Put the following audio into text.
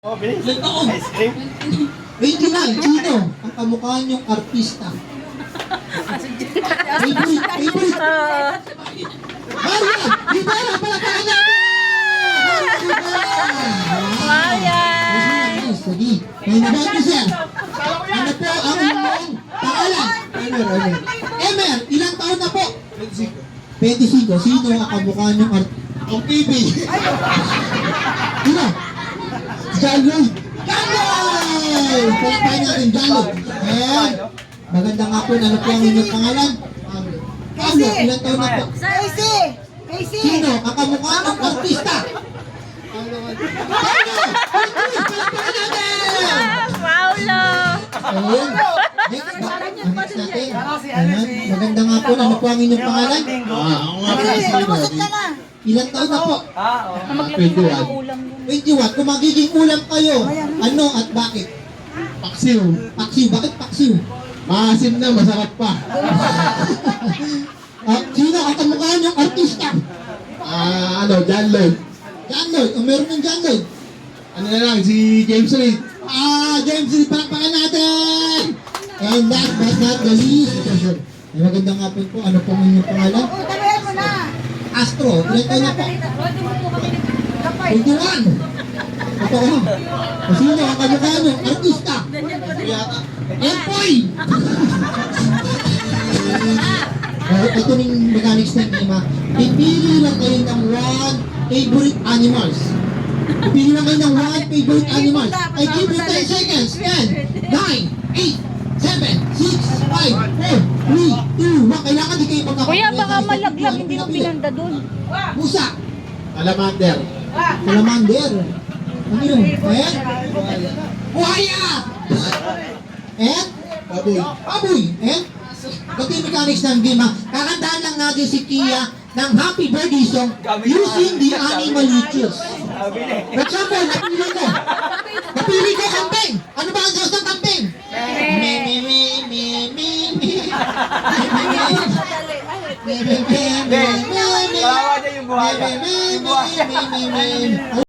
Oh, bilis. Ilang taon? Ice cream? 29. Sino ang kamukha niyong artista? Favorite. Marian! Rivera! Palakpakan natin! Marian! Sige. May nabanto siya. Ano po ang inyong pangalan? Emer, ilang taon na po? 25. Sino ang kamukha niyong artista? Ang TV. Sino? John Lloyd! John Lloyd! Palakpakan natin, John Lloyd. Ayan. Maganda nga po. Ano po ang inyong pangalan? Pablo, ilang taon na po? Casey! Sino ang kamukha ng artista? Pablo! Palakpakan natin! Paulo! Ayun. Next natin. Ayan. Maganda nga po. Ano po ang inyong pangalan? Ako nga pala si Palusot ka na! Ilang taon na po? Maglagay na ng ulam yun. 21. Kung magiging ulam kayo, ano at bakit? Paksiw. Paksiw. Bakit paksiw? Maasim na, masarap pa. Sino ang kamukha niyong artista? John Lloyd. John Lloyd. O meron ng John Lloyd. Ano na lang, si James Reid. James Reid, palakpakan natin! And last but not the least, ay maganda nga po. Ano po ang inyong pangalan? O, tabihan mo na! Astro. Ilan taon na po? 21. Ito ko. O sino ang kamukha niyong artista? Empoy! Ito ning mechanics ng ima. Pipili lang kayo ng one favorite animals. Pipili lang kayo ng one favorite animals. I give you 10 seconds. 10, 9, 8, 7, 6, 5, 4, 3, 2, 1. Kailangan di kayo magkakaroon. Kuya, baka malaglag, hindi mo pinanda dun. Musa. Salamander. Salamander. Ano yun? Eh? Buhaya! Eh? Baboy. Baboy! Eh? Ito yung mechanics ng game ha. Kakantahan lang natin si Kia ng Happy Birthday song using the animal rituals. For example, napili ko kambing. Ano ba ang Diyos ng kambing? Me, me, me, me, me, me. Me, me, me, me, me, me, me. Kawawa niya yung buhaya. Me, me, me, me, me, me, me.